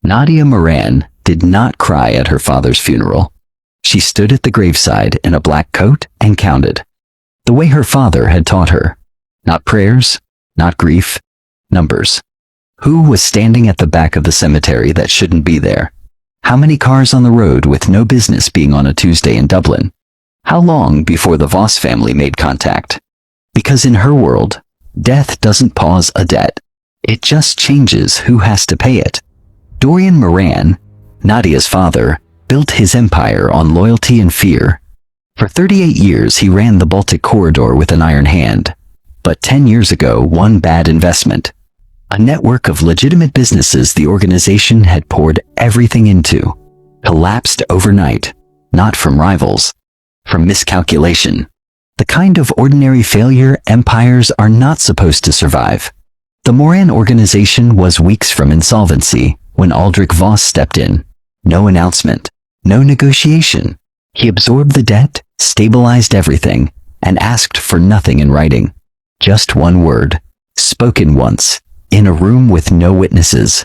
Nadia Moran did not cry at her father's funeral. She stood at the graveside in a black coat and counted. The way her father had taught her. Not prayers, not grief, numbers. Who was standing at the back of the cemetery that shouldn't be there? How many cars on the road with no business being on a Tuesday in Dublin? How long before the Voss family made contact? Because in her world, death doesn't pause a debt. It just changes who has to pay it. Rowan Moran, Nadia's father, built his empire on loyalty and fear. For 38 years he ran the Baltic corridor with an iron hand. But 10 years ago, one bad investment. A network of legitimate businesses the organization had poured everything into. Collapsed overnight. Not from rivals. From miscalculation. The kind of ordinary failure empires are not supposed to survive. The Moran organization was weeks from insolvency when Aldrich Voss stepped in. No announcement. No negotiation. He absorbed the debt, stabilized everything, and asked for nothing in writing. Just one word. Spoken once. In a room with no witnesses.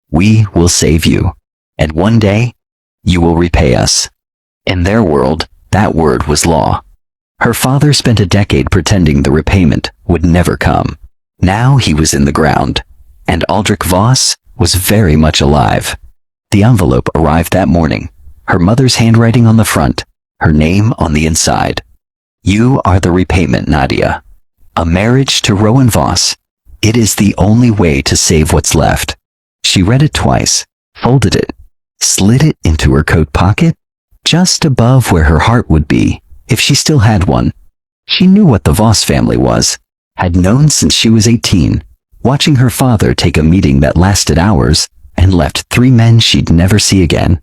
We will save you. And one day, you will repay us. In their world, that word was law. Her father spent a decade pretending the repayment would never come. Now he was in the ground. And Aldrich Voss was very much alive. The envelope arrived that morning. Her mother's handwriting on the front. Her name on the inside. You are the repayment, Nadia. A marriage to Rowan Voss. It is the only way to save what's left. She read it twice, folded it, slid it into her coat pocket, just above where her heart would be, if she still had one. She knew what the Voss family was, had known since she was 18, watching her father take a meeting that lasted hours and left 3 men she'd never see again.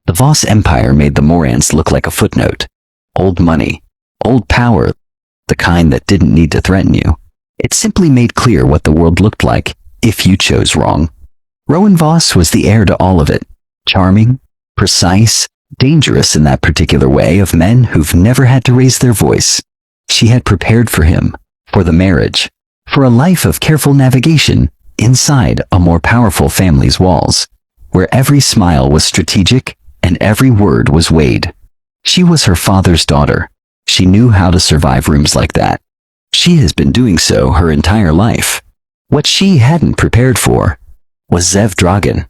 The Voss empire made the Morans look like a footnote. Old money, old power, the kind that didn't need to threaten you. It simply made clear what the world looked like if you chose wrong. Rowan Voss was the heir to all of it. Charming, precise, dangerous in that particular way of men who've never had to raise their voice. She had prepared for him, for the marriage, for a life of careful navigation inside a more powerful family's walls, where every smile was strategic and every word was weighed. She was her father's daughter. She knew how to survive rooms like that. She has been doing so her entire life. What she hadn't prepared for was Zev Dragan,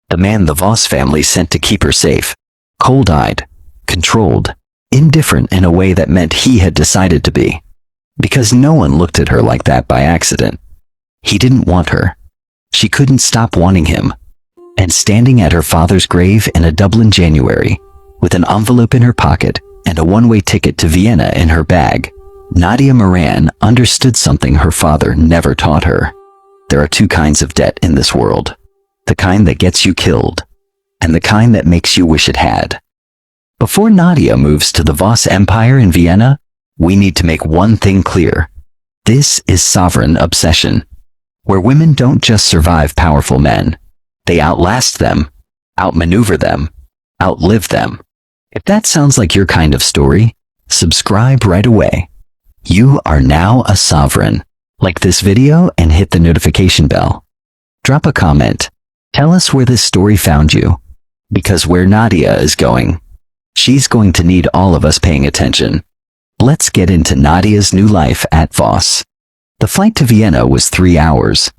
the man the Voss family sent to keep her safe. Cold-eyed, controlled, indifferent in a way that meant he had decided to be. Because no one looked at her like that by accident. He didn't want her. She couldn't stop wanting him. And standing at her father's grave in a Dublin January, with an envelope in her pocket and a one-way ticket to Vienna in her bag, Nadia Moran understood something her father never taught her. There are 2 kinds of debt in this world. The kind that gets you killed, and the kind that makes you wish it had. Before Nadia moves to the Voss Empire in Vienna, we need to make one thing clear. This is sovereign obsession, where women don't just survive powerful men. They outlast them, outmaneuver them, outlive them. If that sounds like your kind of story, subscribe right away. You are now a sovereign. Like this video and hit the notification bell. Drop a comment. Tell us where this story found you. Because where Nadia is going, she's going to need all of us paying attention. Let's get into Nadia's new life at Voss. The flight to Vienna was 3 hours.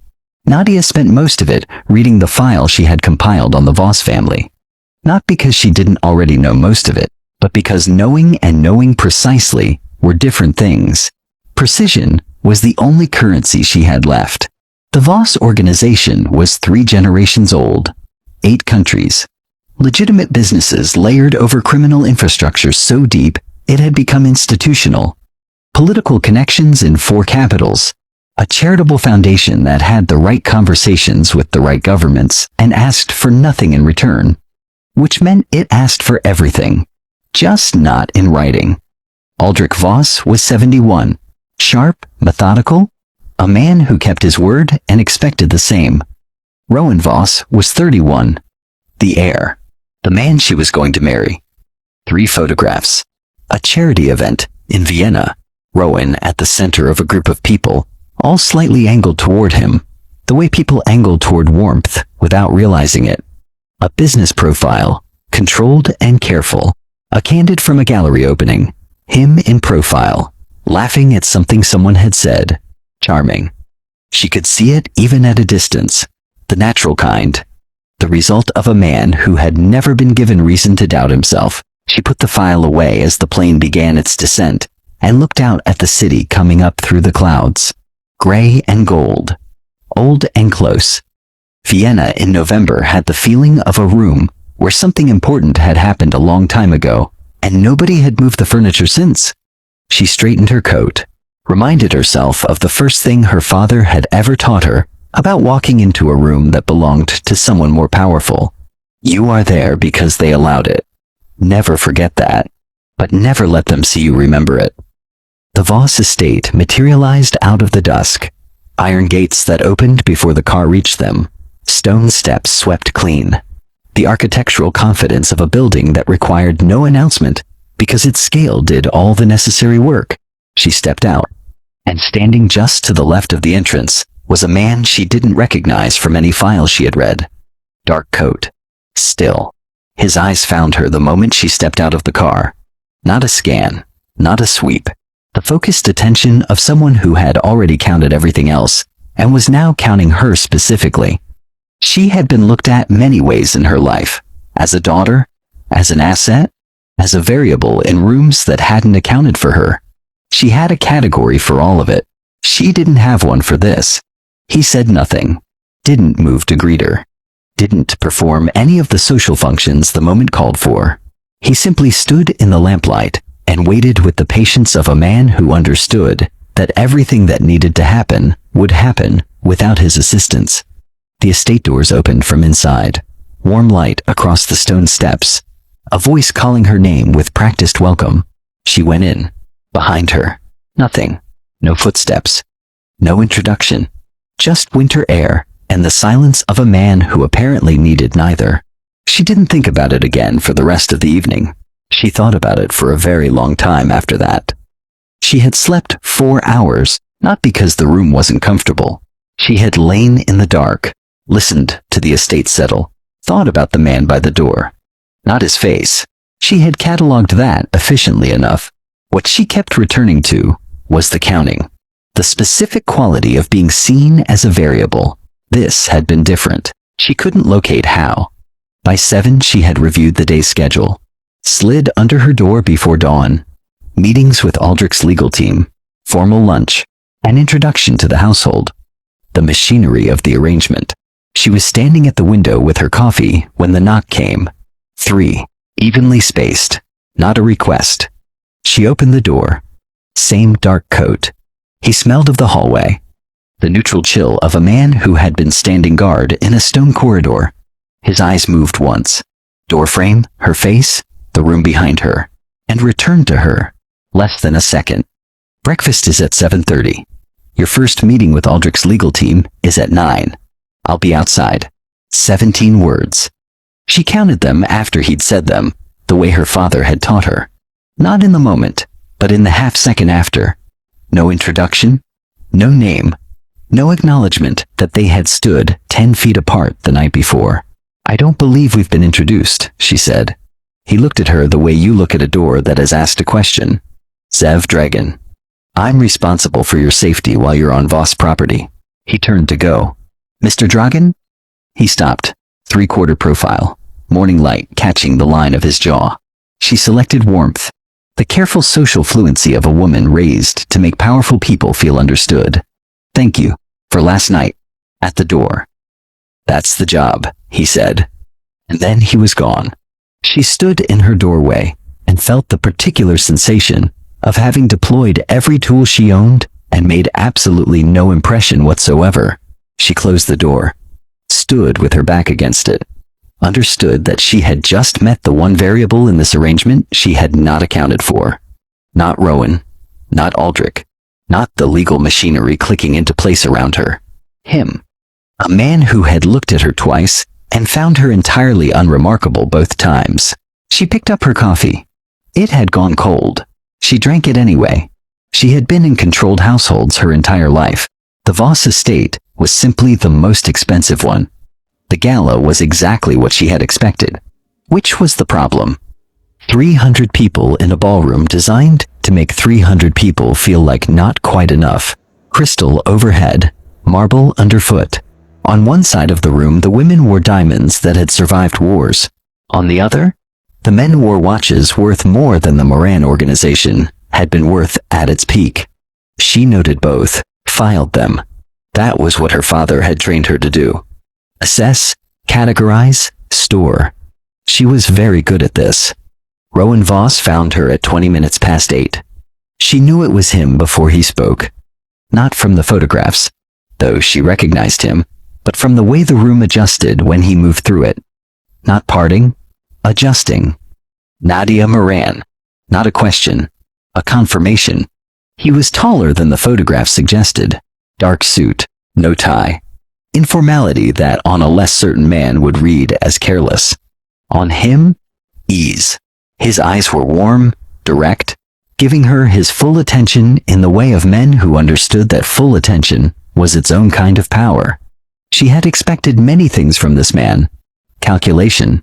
Nadia spent most of it reading the file she had compiled on the Voss family. Not because she didn't already know most of it, but because knowing and knowing precisely were different things. Precision was the only currency she had left. The Voss organization was 3 generations old, 8 countries. Legitimate businesses layered over criminal infrastructure so deep it had become institutional. Political connections in 4 capitals. A charitable foundation that had the right conversations with the right governments and asked for nothing in return. Which meant it asked for everything, just not in writing. Aldrich Voss was 71. Sharp, methodical, a man who kept his word and expected the same. Rowan Voss was 31. The heir. The man she was going to marry. 3 photographs. A charity event in Vienna. Rowan at the center of a group of people, all slightly angled toward him, the way people angle toward warmth without realizing it. A business profile, controlled and careful. A candid from a gallery opening. Him in profile, laughing at something someone had said. Charming. She could see it even at a distance. The natural kind. The result of a man who had never been given reason to doubt himself. She put the file away as the plane began its descent, and looked out at the city coming up through the clouds. Gray and gold. Old and close. Vienna in November had the feeling of a room where something important had happened a long time ago, and nobody had moved the furniture since. She straightened her coat, reminded herself of the first thing her father had ever taught her about walking into a room that belonged to someone more powerful. You are there because they allowed it. Never forget that, but never let them see you remember it. The Voss estate materialized out of the dusk. Iron gates that opened before the car reached them. Stone steps swept clean. The architectural confidence of a building that required no announcement because its scale did all the necessary work. She stepped out, and standing just to the left of the entrance was a man she didn't recognize from any file she had read. Dark coat. Still. His eyes found her the moment she stepped out of the car. Not a scan, not a sweep. The focused attention of someone who had already counted everything else and was now counting her specifically. She had been looked at many ways in her life. As a daughter, as an asset, as a variable in rooms that hadn't accounted for her. She had a category for all of it. She didn't have one for this. He said nothing. Didn't move to greet her. Didn't perform any of the social functions the moment called for. He simply stood in the lamplight and waited with the patience of a man who understood that everything that needed to happen would happen without his assistance. The estate doors opened from inside. Warm light across the stone steps. A voice calling her name with practiced welcome. She went in. Behind her. Nothing. No footsteps. No introduction. Just winter air and the silence of a man who apparently needed neither. She didn't think about it again for the rest of the evening. She thought about it for a very long time after that. She had slept 4 hours, not because the room wasn't comfortable. She had lain in the dark, listened to the estate settle, thought about the man by the door. Not his face. She had catalogued that efficiently enough. What she kept returning to was the counting. The specific quality of being seen as a variable. This had been different. She couldn't locate how. By 7 she had reviewed the day's schedule. Slid under her door before dawn. Meetings with Aldrich's legal team. Formal lunch. An introduction to the household. The machinery of the arrangement. She was standing at the window with her coffee when the knock came. 3. Evenly spaced. Not a request. She opened the door. Same dark coat. He smelled of the hallway. The neutral chill of a man who had been standing guard in a stone corridor. His eyes moved once. Doorframe, her face, the room behind her, and returned to her. Less than a second. Breakfast is at 7:30. Your first meeting with Aldrich's legal team is at 9. I'll be outside. 17 words. She counted them after he'd said them, the way her father had taught her. Not in the moment, but in the half-second after. No introduction, no name, no acknowledgement that they had stood 10 feet apart the night before. I don't believe we've been introduced, she said. He looked at her the way you look at a door that has asked a question. Zev Dragan. I'm responsible for your safety while you're on Voss property. He turned to go. Mr. Dragan? He stopped. 3/4 profile. Morning light catching the line of his jaw. She selected warmth. The careful social fluency of a woman raised to make powerful people feel understood. Thank you. For last night. At the door. That's the job, he said. And then he was gone. She stood in her doorway and felt the particular sensation of having deployed every tool she owned and made absolutely no impression whatsoever. She closed the door, stood with her back against it, understood that she had just met the one variable in this arrangement she had not accounted for. Not Rowan, not Aldrich, not the legal machinery clicking into place around her. Him. A man who had looked at her twice and found her entirely unremarkable both times. She picked up her coffee. It had gone cold. She drank it anyway. She had been in controlled households her entire life. The Voss estate was simply the most expensive one. The gala was exactly what she had expected. Which was the problem? 300 people in a ballroom designed to make 300 people feel like not quite enough. Crystal overhead, marble underfoot. On one side of the room, the women wore diamonds that had survived wars. On the other, the men wore watches worth more than the Moran organization had been worth at its peak. She noted both, filed them. That was what her father had trained her to do. Assess, categorize, store. She was very good at this. Rowan Voss found her at 20 minutes past 8. She knew it was him before he spoke. Not from the photographs, though she recognized him, but from the way the room adjusted when he moved through it. Not parting, adjusting. Nadia Moran. Not a question, a confirmation. He was taller than the photograph suggested. Dark suit, no tie. Informality that on a less certain man would read as careless. On him, ease. His eyes were warm, direct, giving her his full attention in the way of men who understood that full attention was its own kind of power. She had expected many things from this man. Calculation,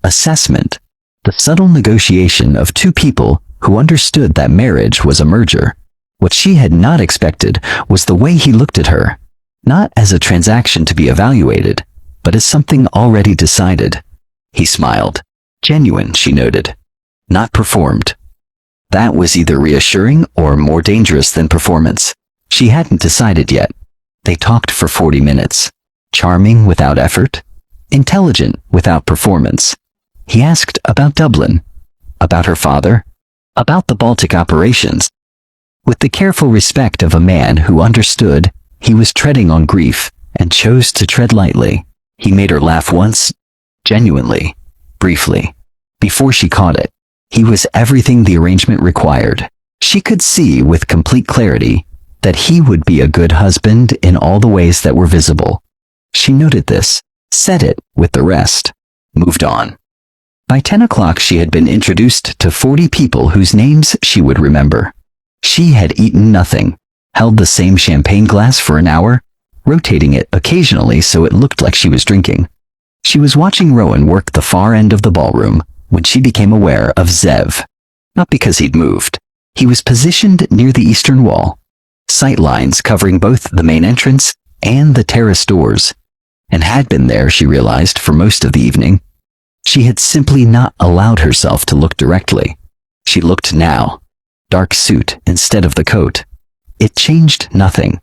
assessment, the subtle negotiation of two people who understood that marriage was a merger. What she had not expected was the way he looked at her, not as a transaction to be evaluated, but as something already decided. He smiled. Genuine, she noted. Not performed. That was either reassuring or more dangerous than performance. She hadn't decided yet. They talked for 40 minutes. Charming without effort, intelligent without performance. He asked about Dublin, about her father, about the Baltic operations. With the careful respect of a man who understood he was treading on grief and chose to tread lightly. He made her laugh once, genuinely, briefly, before she caught it. He was everything the arrangement required. She could see with complete clarity that he would be a good husband in all the ways that were visible. She noted this, said it with the rest, moved on. By 10 o'clock she had been introduced to 40 people whose names she would remember. She had eaten nothing, held the same champagne glass for an hour, rotating it occasionally so it looked like she was drinking. She was watching Rowan work the far end of the ballroom when she became aware of Zev. Not because he'd moved. He was positioned near the eastern wall, sight lines covering both the main entrance and the terrace doors, and had been there, she realized, for most of the evening. She had simply not allowed herself to look directly. She looked now. Dark suit instead of the coat. It changed nothing.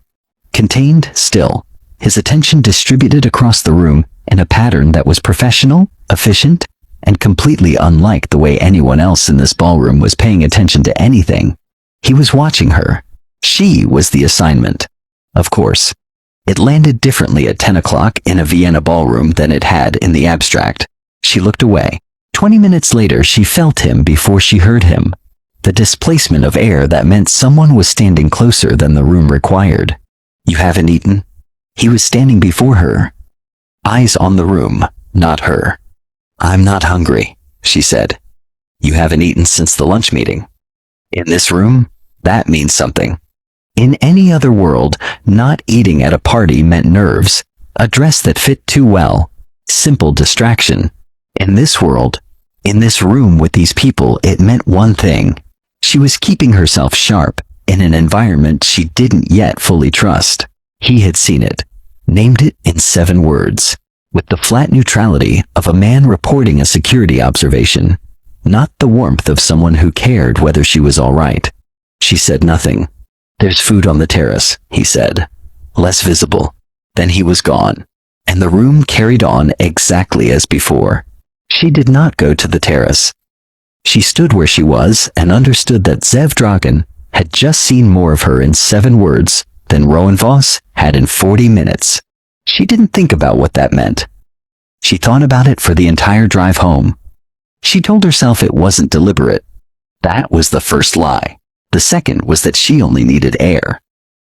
Contained still, his attention distributed across the room in a pattern that was professional, efficient, and completely unlike the way anyone else in this ballroom was paying attention to anything. He was watching her. She was the assignment. Of course. It landed differently at 10 o'clock in a Vienna ballroom than it had in the abstract. She looked away. 20 minutes later she felt him before she heard him. The displacement of air that meant someone was standing closer than the room required. You haven't eaten? He was standing before her. Eyes on the room, not her. I'm not hungry, she said. You haven't eaten since the lunch meeting. In this room, that means something. In any other world, not eating at a party meant nerves, a dress that fit too well, simple distraction. In this world, in this room with these people, it meant one thing. She was keeping herself sharp in an environment she didn't yet fully trust. He had seen it, named it in 7 words, with the flat neutrality of a man reporting a security observation, not the warmth of someone who cared whether she was all right. She said nothing. There's food on the terrace, he said, less visible. Then he was gone, and the room carried on exactly as before. She did not go to the terrace. She stood where she was and understood that Zev Dragan had just seen more of her in 7 words than Rowan Voss had in 40 minutes. She didn't think about what that meant. She thought about it for the entire drive home. She told herself it wasn't deliberate. That was the first lie. The second was that she only needed air.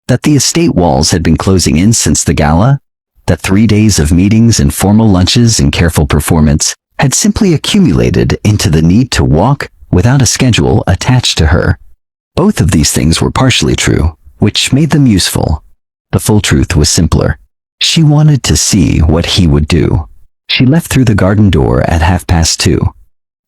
That the estate walls had been closing in since the gala. That 3 days of meetings and formal lunches and careful performance had simply accumulated into the need to walk without a schedule attached to her. Both of these things were partially true, which made them useful. The full truth was simpler. She wanted to see what he would do. She left through the garden door at 2:30.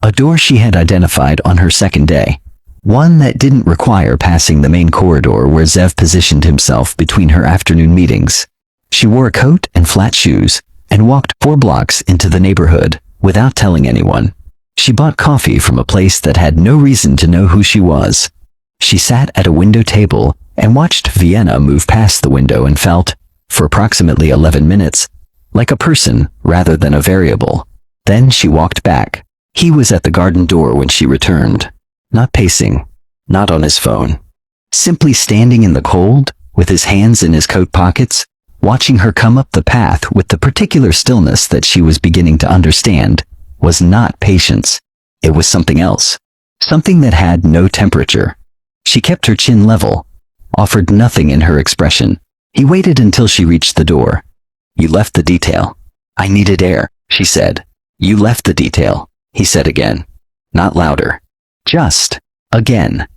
A door she had identified on her second day. One that didn't require passing the main corridor where Zev positioned himself between her afternoon meetings. She wore a coat and flat shoes and walked 4 blocks into the neighborhood without telling anyone. She bought coffee from a place that had no reason to know who she was. She sat at a window table and watched Vienna move past the window and felt, for approximately 11 minutes, like a person rather than a variable. Then she walked back. He was at the garden door when she returned. Not pacing, not on his phone. Simply standing in the cold, with his hands in his coat pockets, watching her come up the path with the particular stillness that she was beginning to understand, was not patience. It was something else. Something that had no temperature. She kept her chin level, offered nothing in her expression. He waited until she reached the door. You left the detail. I needed air, she said. You left the detail, he said again. Not louder. Just, again.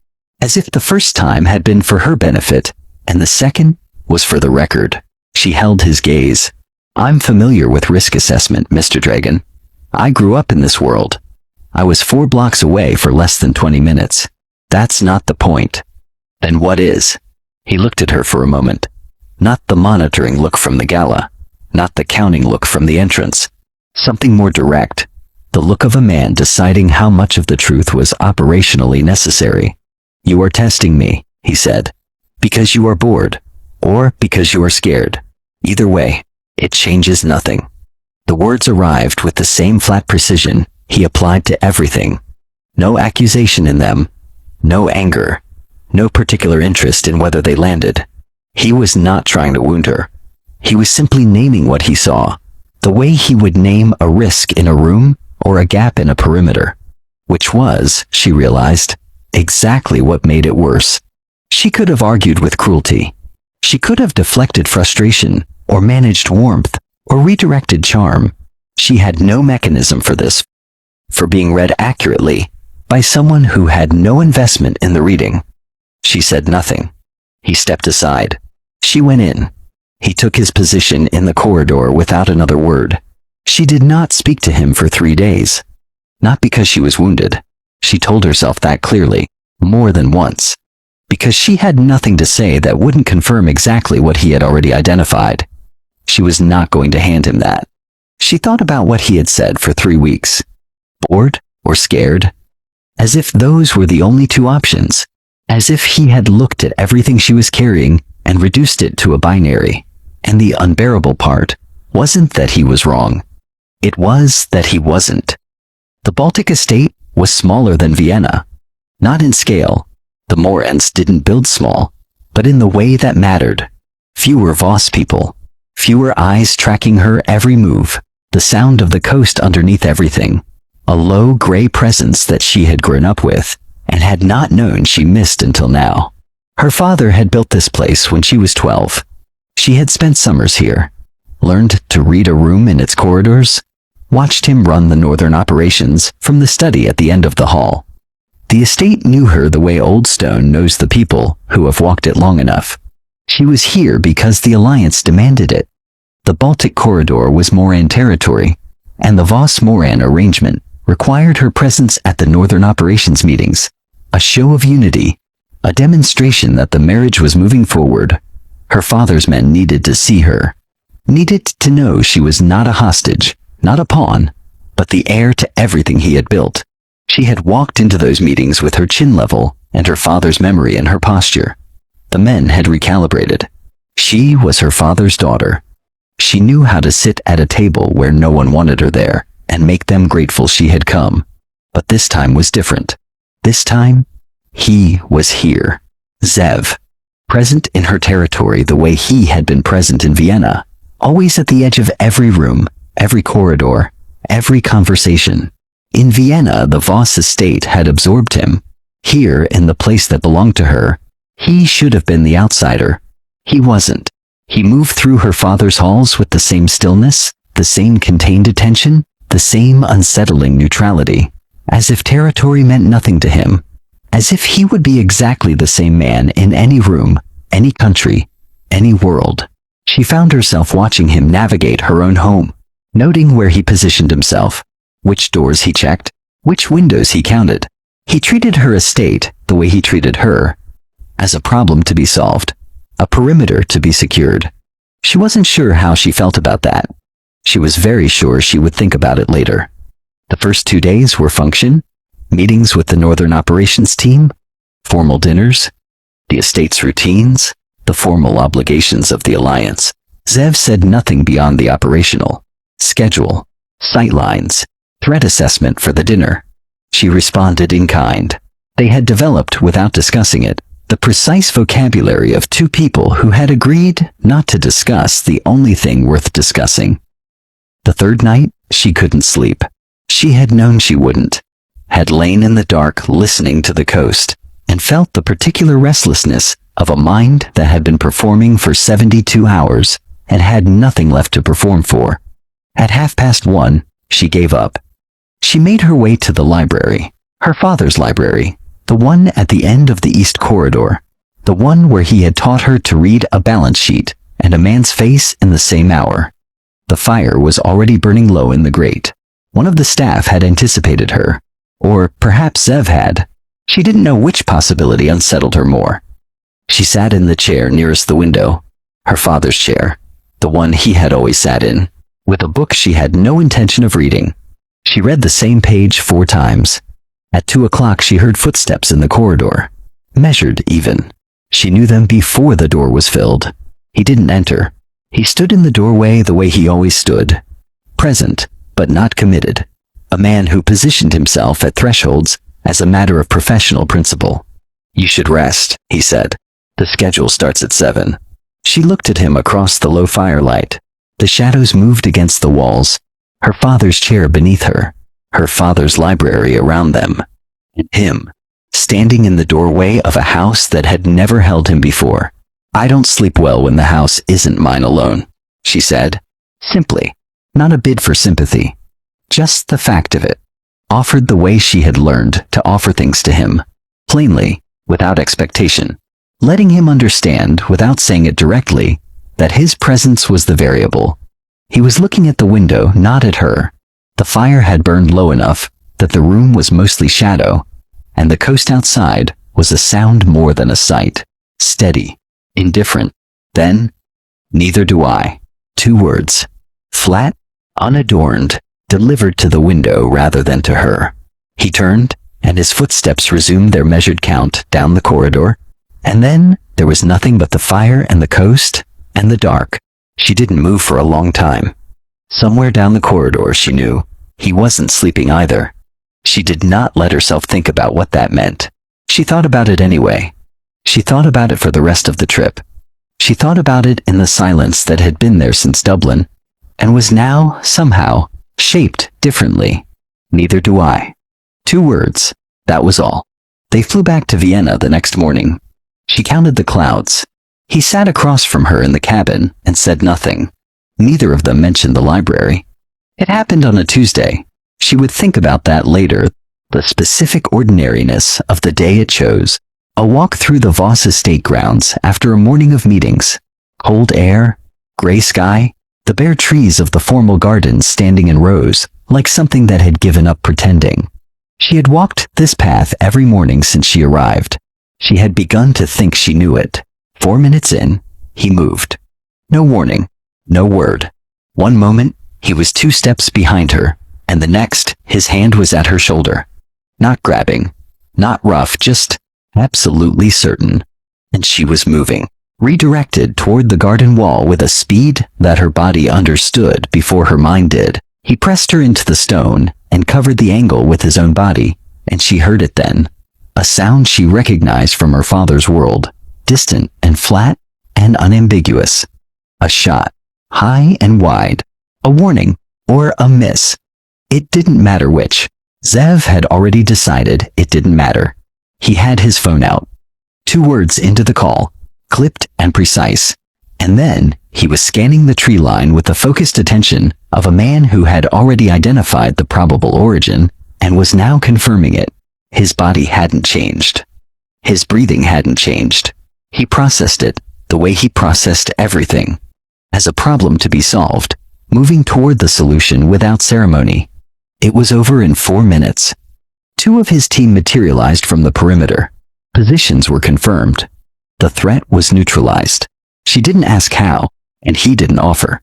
As if the first time had been for her benefit, and the second was for the record. She held his gaze. I'm familiar with risk assessment, Mr. Dragan. I grew up in this world. I was 4 blocks away for less than 20 minutes. That's not the point. Then what is? He looked at her for a moment. Not the monitoring look from the gala. Not the counting look from the entrance. Something more direct. The look of a man deciding how much of the truth was operationally necessary. You are testing me, he said. Because you are bored. Or because you are scared. Either way, it changes nothing. The words arrived with the same flat precision he applied to everything. No accusation in them. No anger. No particular interest in whether they landed. He was not trying to wound her. He was simply naming what he saw. The way he would name a risk in a room or a gap in a perimeter. Which was, she realized, exactly what made it worse. She could have argued with cruelty. She could have deflected frustration, or managed warmth, or redirected charm. She had no mechanism for this. For being read accurately by someone who had no investment in the reading. She said nothing. He stepped aside. She went in. He took his position in the corridor without another word. She did not speak to him for 3 days. Not because she was wounded. She told herself that clearly, more than once. Because she had nothing to say that wouldn't confirm exactly what he had already identified. She was not going to hand him that. She thought about what he had said for 3 weeks. Bored or scared? As if those were the only 2 options. As if he had looked at everything she was carrying and reduced it to a binary. And the unbearable part wasn't that he was wrong. It was that he wasn't. The Baltic estate was smaller than Vienna. Not in scale. The Morans didn't build small, but in the way that mattered. Fewer Voss people. Fewer eyes tracking her every move. The sound of the coast underneath everything. A low gray presence that she had grown up with and had not known she missed until now. Her father had built this place when she was 12. She had spent summers here, learned to read a room in its corridors, watched him run the northern operations from the study at the end of the hall. The estate knew her the way Old Stone knows the people who have walked it long enough. She was here because the Alliance demanded it. The Baltic corridor was Moran territory, and the Voss-Moran arrangement required her presence at the northern operations meetings, a show of unity, a demonstration that the marriage was moving forward. Her father's men needed to see her, needed to know she was not a hostage, not a pawn, but the heir to everything he had built. She had walked into those meetings with her chin level and her father's memory in her posture. The men had recalibrated. She was her father's daughter. She knew how to sit at a table where no one wanted her there and make them grateful she had come. But this time was different. This time, he was here. Zev. Present in her territory the way he had been present in Vienna. Always at the edge of every room, every corridor, every conversation. In Vienna, the Voss estate had absorbed him. Here, in the place that belonged to her, he should have been the outsider. He wasn't. He moved through her father's halls with the same stillness, the same contained attention, the same unsettling neutrality, as if territory meant nothing to him, as if he would be exactly the same man in any room, any country, any world. She found herself watching him navigate her own home, noting where he positioned himself, which doors he checked, which windows he counted. He treated her estate the way he treated her, as a problem to be solved, a perimeter to be secured. She wasn't sure how she felt about that. She was very sure she would think about it later. The first 2 days were function, meetings with the Northern Operations team, formal dinners, the estate's routines, the formal obligations of the alliance. Zev said nothing beyond the operational schedule, sightlines, threat assessment for the dinner. She responded in kind. They had developed, without discussing it, the precise vocabulary of two people who had agreed not to discuss the only thing worth discussing. The third night, she couldn't sleep. She had known she wouldn't. Had lain in the dark listening to the coast, and felt the particular restlessness of a mind that had been performing for 72 hours and had nothing left to perform for. At 1:30, she gave up. She made her way to the library, her father's library, the one at the end of the East Corridor, the one where he had taught her to read a balance sheet and a man's face in the same hour. The fire was already burning low in the grate. One of the staff had anticipated her, or perhaps Zev had. She didn't know which possibility unsettled her more. She sat in the chair nearest the window, her father's chair, the one he had always sat in, with a book she had no intention of reading. She read the same page 4 times. At 2:00 she heard footsteps in the corridor, measured even. She knew them before the door was filled. He didn't enter. He stood in the doorway the way he always stood, present but not committed, a man who positioned himself at thresholds as a matter of professional principle. "You should rest," he said. "The schedule starts at 7. She looked at him across the low firelight. The shadows moved against the walls, her father's chair beneath her father's library around them, and him, standing in the doorway of a house that had never held him before. "I don't sleep well when the house isn't mine alone," she said, simply, not a bid for sympathy, just the fact of it, offered the way she had learned to offer things to him, plainly, without expectation, letting him understand, without saying it directly, that his presence was the variable. He was looking at the window, not at her. The fire had burned low enough that the room was mostly shadow, and the coast outside was a sound more than a sight. Steady, indifferent. Then, "Neither do I." 2 words. Flat, unadorned, delivered to the window rather than to her. He turned, and his footsteps resumed their measured count down the corridor, and then there was nothing but the fire and the coast and the dark. She didn't move for a long time. Somewhere down the corridor, she knew, he wasn't sleeping either. She did not let herself think about what that meant. She thought about it anyway. She thought about it for the rest of the trip. She thought about it in the silence that had been there since Dublin, and was now, somehow, shaped differently. "Neither do I." 2 words, that was all. They flew back to Vienna the next morning. She counted the clouds. He sat across from her in the cabin and said nothing. Neither of them mentioned the library. It happened on a Tuesday. She would think about that later, the specific ordinariness of the day it chose. A walk through the Voss estate grounds after a morning of meetings. Cold air, gray sky, the bare trees of the formal gardens standing in rows, like something that had given up pretending. She had walked this path every morning since she arrived. She had begun to think she knew it. 4 minutes in, he moved. No warning, no word. One moment, he was 2 steps behind her, and the next, his hand was at her shoulder. Not grabbing, not rough, just absolutely certain. And she was moving, redirected toward the garden wall with a speed that her body understood before her mind did. He pressed her into the stone and covered the angle with his own body, and she heard it then. A sound she recognized from her father's world, distant and flat and unambiguous. A shot, high and wide. A warning, or a miss. It didn't matter which. Zev had already decided it didn't matter. He had his phone out. 2 words into the call, clipped and precise. And then, he was scanning the tree line with the focused attention of a man who had already identified the probable origin and was now confirming it. His body hadn't changed. His breathing hadn't changed. He processed it the way he processed everything, as a problem to be solved, moving toward the solution without ceremony. It was over in 4 minutes. 2 of his team materialized from the perimeter. Positions were confirmed. The threat was neutralized. She didn't ask how, and he didn't offer.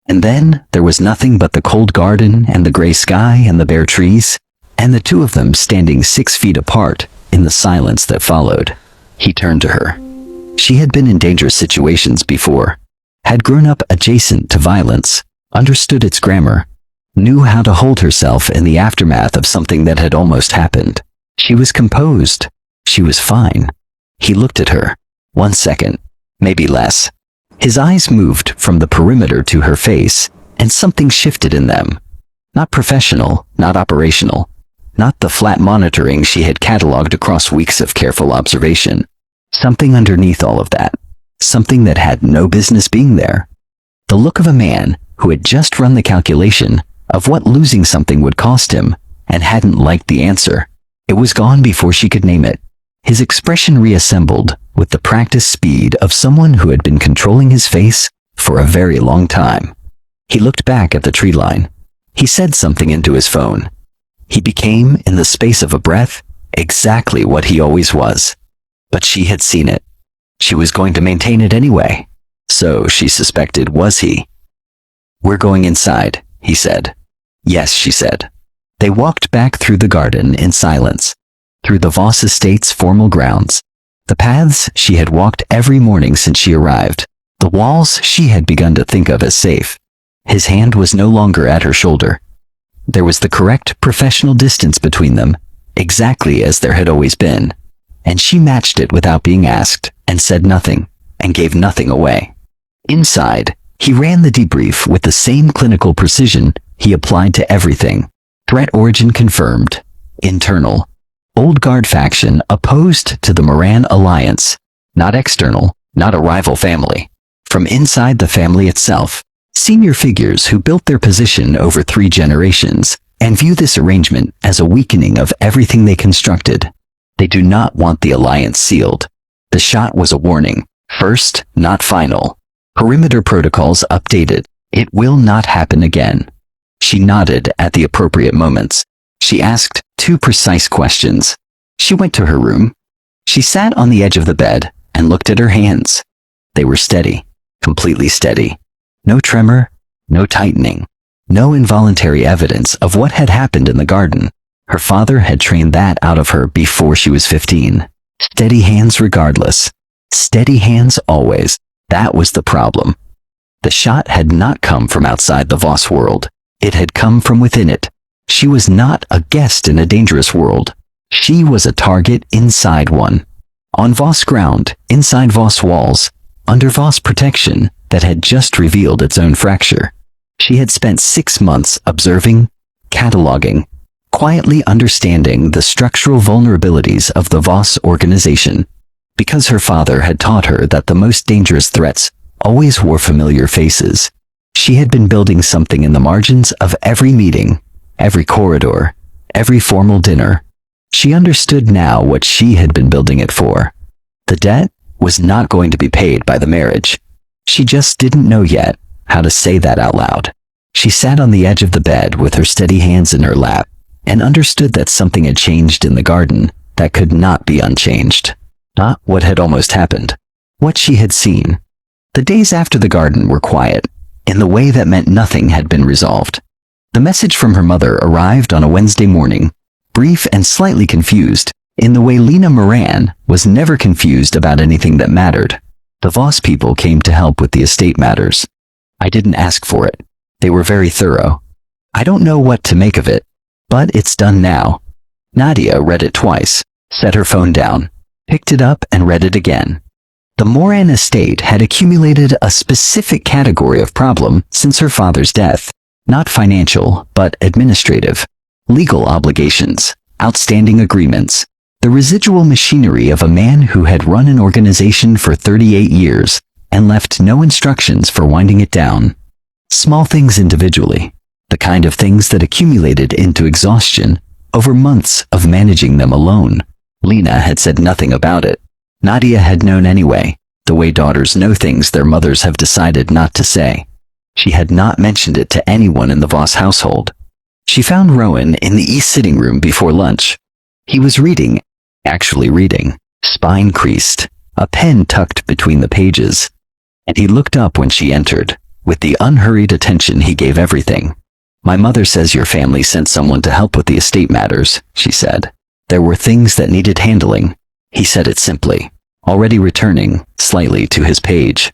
And then there was nothing but the cold garden and the gray sky and the bare trees, and the 2 of them standing 6 feet apart in the silence that followed. He turned to her. She had been in dangerous situations before, had grown up adjacent to violence, understood its grammar, knew how to hold herself in the aftermath of something that had almost happened. She was composed. She was fine. He looked at her. 1 second, maybe less. His eyes moved from the perimeter to her face, and something shifted in them. Not professional, not operational, not the flat monitoring she had cataloged across weeks of careful observation. Something underneath all of that. Something that had no business being there. The look of a man who had just run the calculation of what losing something would cost him and hadn't liked the answer. It was gone before she could name it. His expression reassembled with the practiced speed of someone who had been controlling his face for a very long time. He looked back at the tree line. He said something into his phone. He became, in the space of a breath, exactly what he always was. But she had seen it. She was going to maintain it anyway. So, she suspected, was he. "We're going inside," he said. "Yes," she said. They walked back through the garden in silence, through the Voss estate's formal grounds, the paths she had walked every morning since she arrived, the walls she had begun to think of as safe. His hand was no longer at her shoulder. There was the correct professional distance between them, exactly as there had always been, and she matched it without being asked, and said nothing, and gave nothing away. Inside, he ran the debrief with the same clinical precision he applied to everything. Threat origin confirmed. Internal. Old guard faction opposed to the Moran alliance. Not external, not a rival family. From inside the family itself. Senior figures who built their position over 3 generations and view this arrangement as a weakening of everything they constructed. They do not want the alliance sealed. The shot was a warning. First, not final. Perimeter protocols updated. It will not happen again. She nodded at the appropriate moments. She asked 2 precise questions. She went to her room. She sat on the edge of the bed and looked at her hands. They were steady, completely steady. No tremor, no tightening, no involuntary evidence of what had happened in the garden. Her father had trained that out of her before she was 15. Steady hands regardless. Steady hands always. That was the problem. The shot had not come from outside the Voss world. It had come from within it. She was not a guest in a dangerous world. She was a target inside one. On Voss ground, inside Voss walls, under Voss protection that had just revealed its own fracture. She had spent 6 months observing, cataloging, quietly understanding the structural vulnerabilities of the Voss organization. Because her father had taught her that the most dangerous threats always wore familiar faces, she had been building something in the margins of every meeting, every corridor, every formal dinner. She understood now what she had been building it for. The debt was not going to be paid by the marriage. She just didn't know yet how to say that out loud. She sat on the edge of the bed with her steady hands in her lap and understood that something had changed in the garden that could not be unchanged. Not what had almost happened. What she had seen. The days after the garden were quiet, in the way that meant nothing had been resolved. The message from her mother arrived on a Wednesday morning, brief and slightly confused, in the way Nadia Moran was never confused about anything that mattered. The Voss people came to help with the estate matters. I didn't ask for it. They were very thorough. I don't know what to make of it, but it's done now. Nadia read it twice, set her phone down, picked it up and read it again. The Moran estate had accumulated a specific category of problem since her father's death. Not financial, but administrative. Legal obligations, outstanding agreements, the residual machinery of a man who had run an organization for 38 years and left no instructions for winding it down. Small things individually, the kind of things that accumulated into exhaustion over months of managing them alone. Lena had said nothing about it. Nadia had known anyway, the way daughters know things their mothers have decided not to say. She had not mentioned it to anyone in the Voss household. She found Rowan in the east sitting room before lunch. He was reading, actually reading, spine creased, a pen tucked between the pages. And he looked up when she entered, with the unhurried attention he gave everything. "My mother says your family sent someone to help with the estate matters," she said. "There were things that needed handling." He said it simply, already returning, slightly, to his page.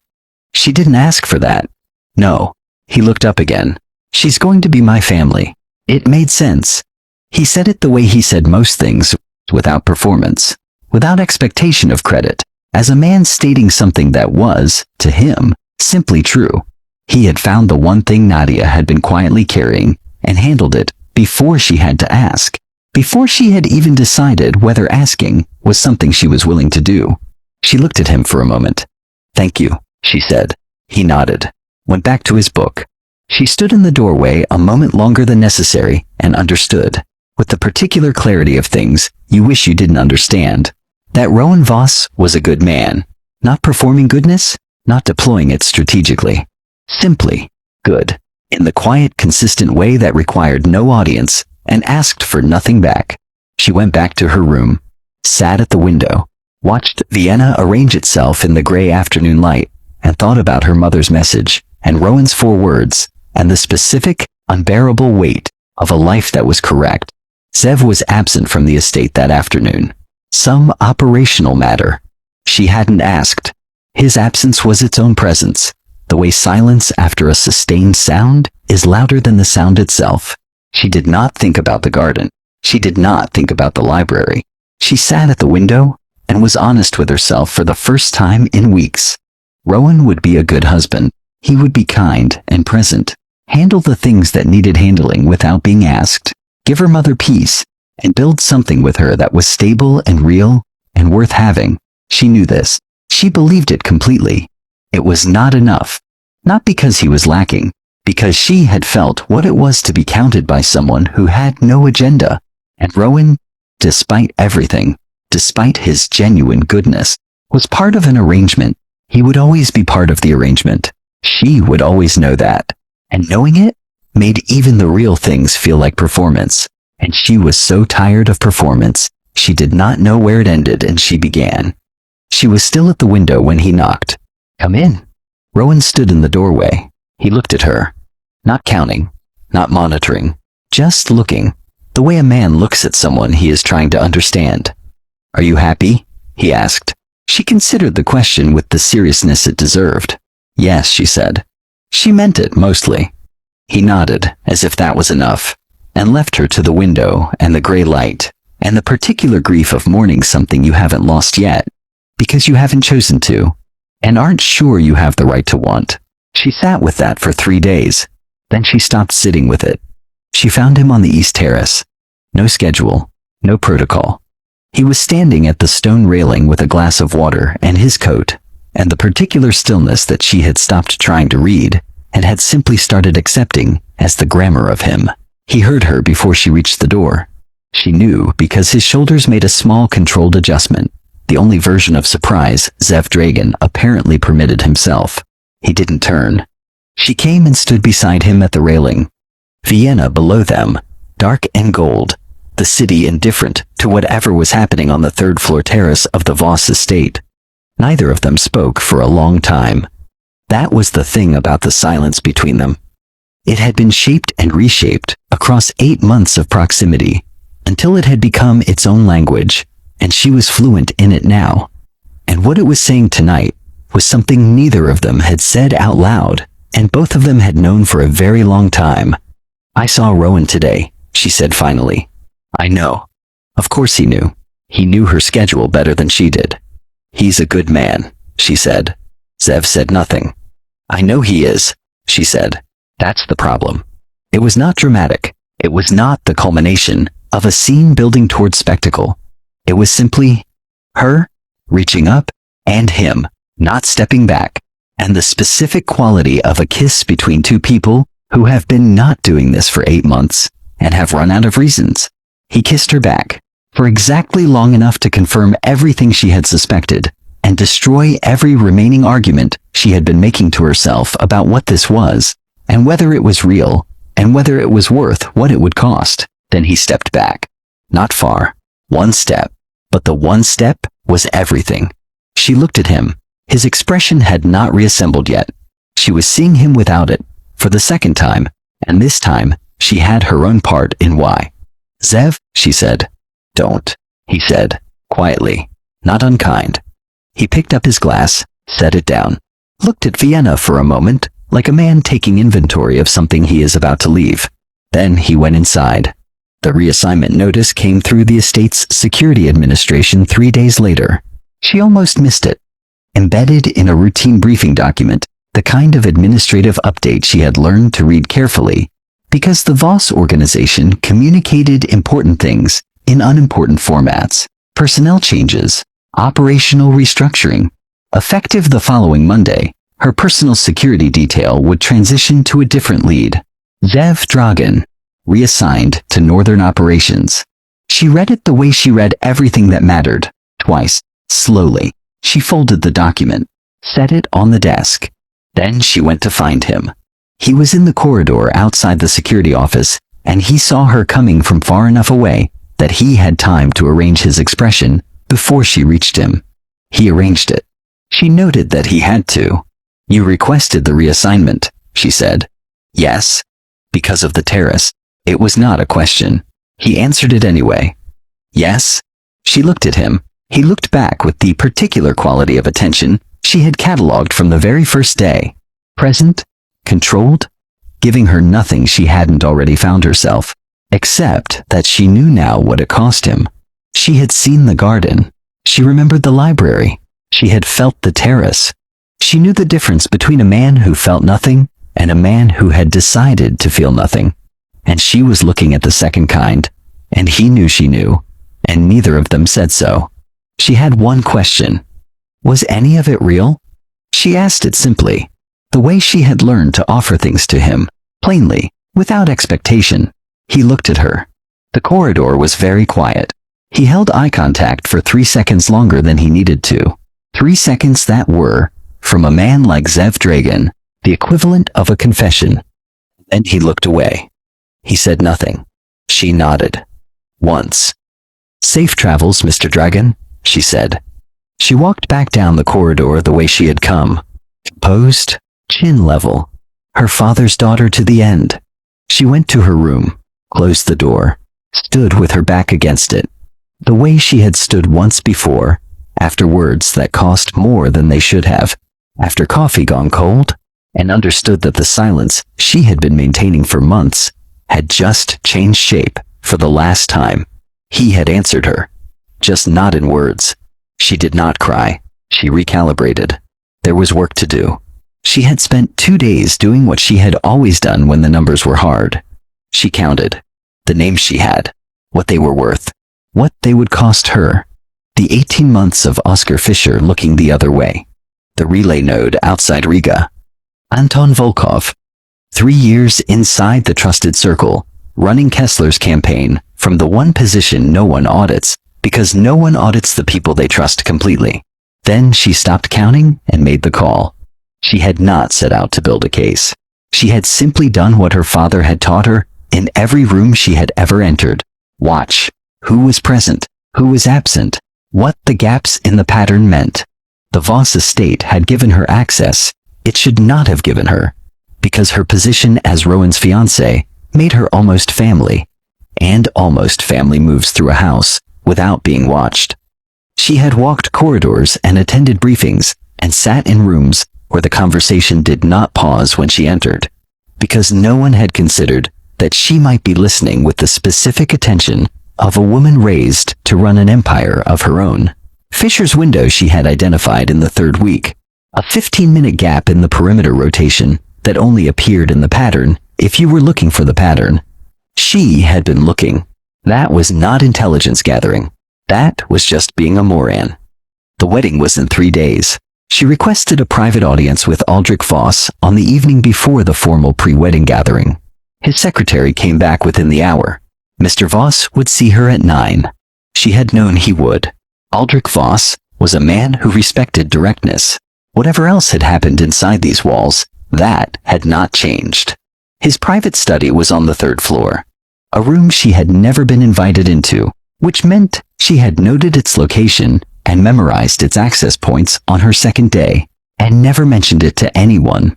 "She didn't ask for that." "No." He looked up again. "She's going to be my family." It made sense. He said it the way he said most things, without performance, without expectation of credit, as a man stating something that was, to him, simply true. He had found the one thing Nadia had been quietly carrying, and handled it before she had to ask, before she had even decided whether asking was something she was willing to do. She looked at him for a moment. "Thank you," she said. He nodded, went back to his book. She stood in the doorway a moment longer than necessary and understood, with the particular clarity of things you wish you didn't understand, that Rowan Voss was a good man, not performing goodness, not deploying it strategically. Simply good, in the quiet, consistent way that required no audience and asked for nothing back. She went back to her room, sat at the window, watched Vienna arrange itself in the gray afternoon light, and thought about her mother's message, and Rowan's 4 words, and the specific, unbearable weight of a life that was correct. Zev was absent from the estate that afternoon. Some operational matter. She hadn't asked. His absence was its own presence, the way silence after a sustained sound is louder than the sound itself. She did not think about the garden. She did not think about the library. She sat at the window and was honest with herself for the first time in weeks. Rowan would be a good husband. He would be kind and present, handle the things that needed handling without being asked, give her mother peace, and build something with her that was stable and real and worth having. She knew this. She believed it completely. It was not enough. Not because he was lacking, because she had felt what it was to be counted by someone who had no agenda. And Rowan, despite everything, despite his genuine goodness, was part of an arrangement. He would always be part of the arrangement. She would always know that. And knowing it made even the real things feel like performance. And she was so tired of performance, she did not know where it ended and she began. She was still at the window when he knocked. "Come in." Rowan stood in the doorway. He looked at her. Not counting, not monitoring, just looking, the way a man looks at someone he is trying to understand. "Are you happy?" he asked. She considered the question with the seriousness it deserved. "Yes," she said. She meant it, mostly. He nodded, as if that was enough, and left her to the window and the gray light, and the particular grief of mourning something you haven't lost yet, because you haven't chosen to, and aren't sure you have the right to want. She sat with that for 3 days. Then she stopped sitting with it. She found him on the east terrace. No schedule, no protocol. He was standing at the stone railing with a glass of water and his coat, and the particular stillness that she had stopped trying to read and had simply started accepting as the grammar of him. He heard her before she reached the door. She knew because his shoulders made a small controlled adjustment, the only version of surprise Zev Dragan apparently permitted himself. He didn't turn. She came and stood beside him at the railing. Vienna below them, dark and gold, the city indifferent to whatever was happening on the 3rd-floor terrace of the Voss estate. Neither of them spoke for a long time. That was the thing about the silence between them. It had been shaped and reshaped across 8 months of proximity, until it had become its own language, and she was fluent in it now. And what it was saying tonight was something neither of them had said out loud, and both of them had known for a very long time. "I saw Rowan today," she said finally. "I know." Of course he knew. He knew her schedule better than she did. "He's a good man," she said. Zev said nothing. "I know he is," she said. "That's the problem." It was not dramatic. It was not the culmination of a scene building towards spectacle. It was simply her reaching up and him not stepping back, and the specific quality of a kiss between 2 people who have been not doing this for 8 months and have run out of reasons. He kissed her back for exactly long enough to confirm everything she had suspected and destroy every remaining argument she had been making to herself about what this was, and whether it was real, and whether it was worth what it would cost. Then he stepped back. Not far. One step. But the one step was everything. She looked at him. His expression had not reassembled yet. She was seeing him without it, for the second time, and this time, she had her own part in why. Zev, she said. Don't, he said, quietly, not unkind. He picked up his glass, set it down, looked at Vienna for a moment, like a man taking inventory of something he is about to leave. Then he went inside. The reassignment notice came through the estate's security administration 3 days later. She almost missed it. Embedded in a routine briefing document, the kind of administrative update she had learned to read carefully, because the Voss organization communicated important things in unimportant formats. Personnel changes, operational restructuring. Effective the following Monday, her personal security detail would transition to a different lead. Zev Dragan, reassigned to Northern Operations. She read it the way she read everything that mattered, twice, slowly. She folded the document, set it on the desk. Then she went to find him. He was in the corridor outside the security office, and he saw her coming from far enough away that he had time to arrange his expression before she reached him. He arranged it. She noted that he had to. You requested the reassignment, she said. Yes. Because of the terrace. It was not a question. He answered it anyway. Yes. She looked at him. He looked back with the particular quality of attention she had catalogued from the very first day. Present, controlled, giving her nothing she hadn't already found herself, except that she knew now what it cost him. She had seen the garden. She remembered the library. She had felt the terrace. She knew the difference between a man who felt nothing and a man who had decided to feel nothing. And she was looking at the second kind, and he knew she knew, and neither of them said so. She had one question. Was any of it real? She asked it simply, the way she had learned to offer things to him, plainly, without expectation. He looked at her. The corridor was very quiet. He held eye contact for 3 seconds longer than he needed to. 3 seconds that were, from a man like Zev Dragan, the equivalent of a confession. Then he looked away. He said nothing. She nodded. Once. Safe travels, Mr. Dragan, she said. She walked back down the corridor the way she had come. Composed, chin level. Her father's daughter to the end. She went to her room, closed the door, stood with her back against it, the way she had stood once before, after words that cost more than they should have, after coffee gone cold, and understood that the silence she had been maintaining for months had just changed shape for the last time. He had answered her, just not in words. She did not cry. She recalibrated. There was work to do. She had spent 2 days doing what she had always done when the numbers were hard. She counted. The names she had. What they were worth. What they would cost her. The 18 months of Oscar Fisher looking the other way. The relay node outside Riga. Anton Volkov. 3 years inside the trusted circle, running Kessler's campaign from the one position no one audits, because no one audits the people they trust completely. Then she stopped counting and made the call. She had not set out to build a case. She had simply done what her father had taught her in every room she had ever entered. Watch. Who was present? Who was absent? What the gaps in the pattern meant. The Voss estate had given her access. It should not have given her, because her position as Rowan's fiancé made her almost family, and almost family moves through a house without being watched. She had walked corridors and attended briefings and sat in rooms where the conversation did not pause when she entered, because no one had considered that she might be listening with the specific attention of a woman raised to run an empire of her own. Fisher's window she had identified in the 3rd week, a 15-minute gap in the perimeter rotation that only appeared in the pattern if you were looking for the pattern. She had been looking. That was not intelligence gathering. That was just being a Moran. The wedding was in 3 days. She requested a private audience with Aldrich Voss on the evening before the formal pre-wedding gathering. His secretary came back within the hour. Mr. Voss would see her at 9. She had known he would. Aldrich Voss was a man who respected directness. Whatever else had happened inside these walls, That had not changed. His private study was on the 3rd floor, a room she had never been invited into, which meant she had noted its location and memorized its access points on her 2nd day, and never mentioned it to anyone.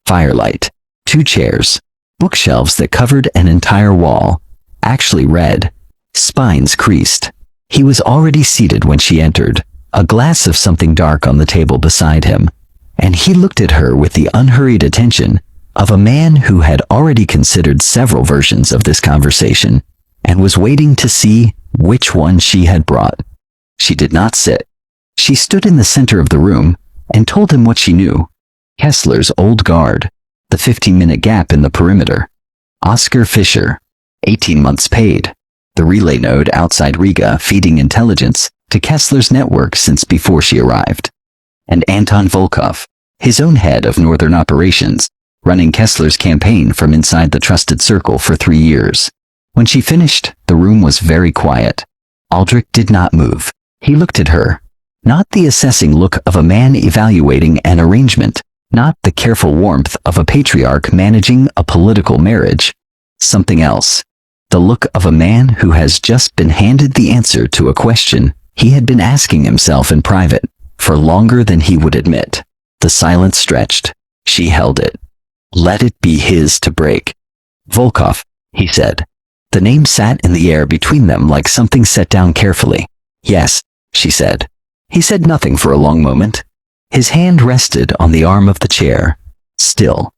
Firelight, 2 chairs, bookshelves that covered an entire wall, actually read, spines creased. He was already seated when she entered, a glass of something dark on the table beside him, and he looked at her with the unhurried attention of a man who had already considered several versions of this conversation and was waiting to see which one she had brought. She did not sit. She stood in the center of the room and told him what she knew. Kessler's old guard, the 15-minute gap in the perimeter. Oscar Fisher, 18 months paid. The relay node outside Riga feeding intelligence to Kessler's network since before she arrived. And Anton Volkov, his own head of northern operations, running Kessler's campaign from inside the trusted circle for 3 years. When she finished, the room was very quiet. Aldrich did not move. He looked at her. Not the assessing look of a man evaluating an arrangement, not the careful warmth of a patriarch managing a political marriage. Something else. The look of a man who has just been handed the answer to a question he had been asking himself in private for longer than he would admit. The silence stretched. She held it. Let it be his to break. Volkov, he said. The name sat in the air between them like something set down carefully. Yes, she said. He said nothing for a long moment. His hand rested on the arm of the chair. Still.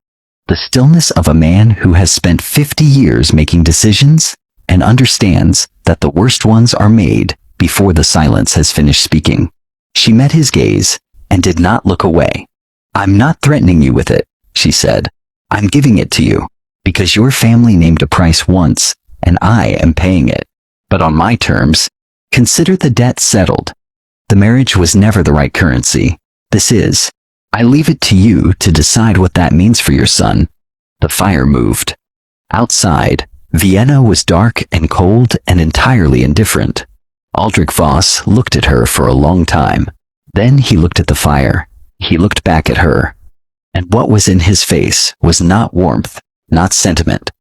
The stillness of a man who has spent 50 years making decisions and understands that the worst ones are made before the silence has finished speaking. She met his gaze and did not look away. I'm not threatening you with it, she said. I'm giving it to you because your family named a price once and I am paying it. But on my terms, consider the debt settled. The marriage was never the right currency. This is. I leave it to you to decide what that means for your son. The fire moved. Outside, Vienna was dark and cold and entirely indifferent. Aldrich Voss looked at her for a long time. Then he looked at the fire. He looked back at her. And what was in his face was not warmth, not sentiment,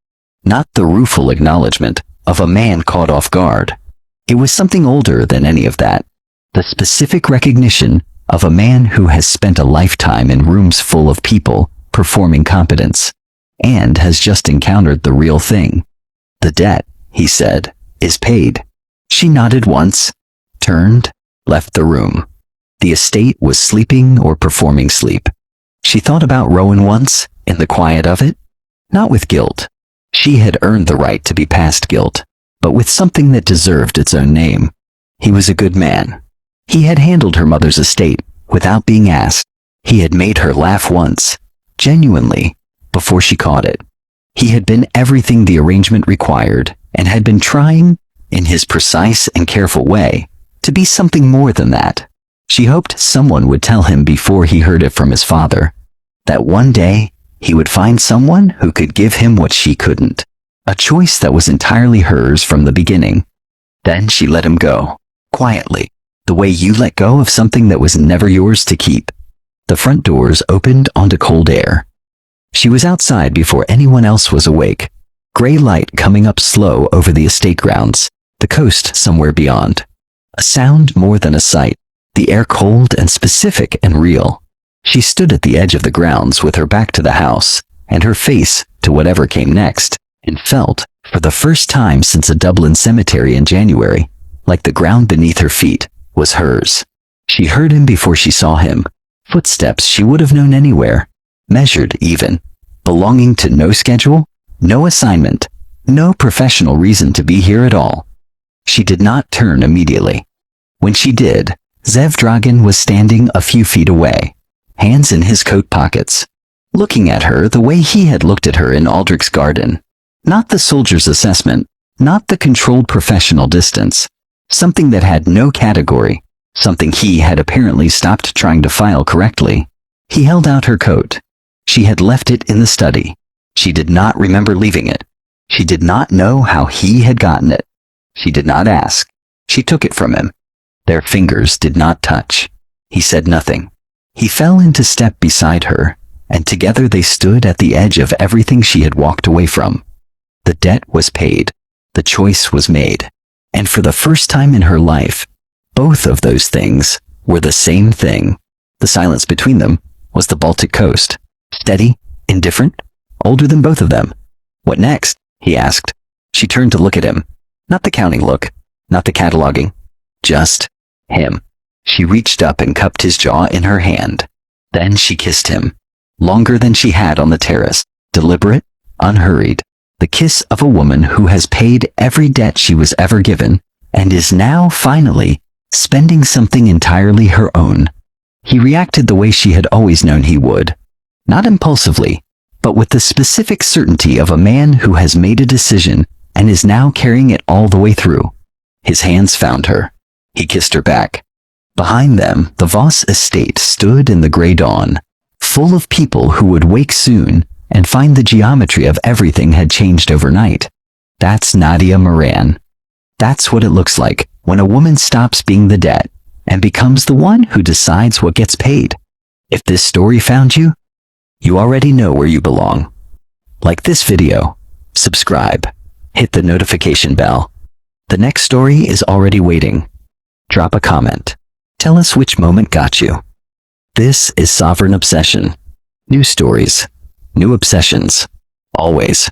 not the rueful acknowledgement of a man caught off guard. It was something older than any of that. The specific recognition of a man who has spent a lifetime in rooms full of people performing competence, and has just encountered the real thing. The debt, he said, is paid. She nodded once, turned, left the room. The estate was sleeping or performing sleep. She thought about Rowan once, in the quiet of it. Not with guilt. She had earned the right to be past guilt, but with something that deserved its own name. He was a good man. He had handled her mother's estate without being asked. He had made her laugh once, genuinely, before she caught it. He had been everything the arrangement required and had been trying, in his precise and careful way, to be something more than that. She hoped someone would tell him before he heard it from his father, that one day he would find someone who could give him what she couldn't, a choice that was entirely hers from the beginning. Then she let him go, quietly, the way you let go of something that was never yours to keep. The front doors opened onto cold air. She was outside before anyone else was awake, gray light coming up slow over the estate grounds, the coast somewhere beyond. A sound more than a sight, the air cold and specific and real. She stood at the edge of the grounds with her back to the house and her face to whatever came next, and felt, for the first time since a Dublin cemetery in January, like the ground beneath her feet was hers. She heard him before she saw him, footsteps she would have known anywhere, measured even, belonging to no schedule, no assignment, no professional reason to be here at all. She did not turn immediately. When she did, Zev Dragan was standing a few feet away, hands in his coat pockets, looking at her the way he had looked at her in Aldrich's garden. Not the soldier's assessment, not the controlled professional distance, something that had no category, something he had apparently stopped trying to file correctly. He held out her coat. She had left it in the study. She did not remember leaving it. She did not know how he had gotten it. She did not ask. She took it from him. Their fingers did not touch. He said nothing. He fell into step beside her, and together they stood at the edge of everything she had walked away from. The debt was paid. The choice was made. And for the first time in her life, both of those things were the same thing. The silence between them was the Baltic coast. Steady, indifferent, older than both of them. What next? He asked. She turned to look at him. Not the counting look, not the cataloging. Just him. She reached up and cupped his jaw in her hand. Then she kissed him. Longer than she had on the terrace. Deliberate, unhurried. The kiss of a woman who has paid every debt she was ever given, and is now, finally, spending something entirely her own. He reacted the way she had always known he would. Not impulsively, but with the specific certainty of a man who has made a decision and is now carrying it all the way through. His hands found her. He kissed her back. Behind them, the Voss estate stood in the gray dawn, full of people who would wake soon and find the geometry of everything had changed overnight. That's Nadia Moran. That's what it looks like when a woman stops being the debt and becomes the one who decides what gets paid. If this story found you, you already know where you belong. Like this video, subscribe, hit the notification bell. The next story is already waiting. Drop a comment. Tell us which moment got you. This is Sovereign Obsession. New stories, new obsessions, always.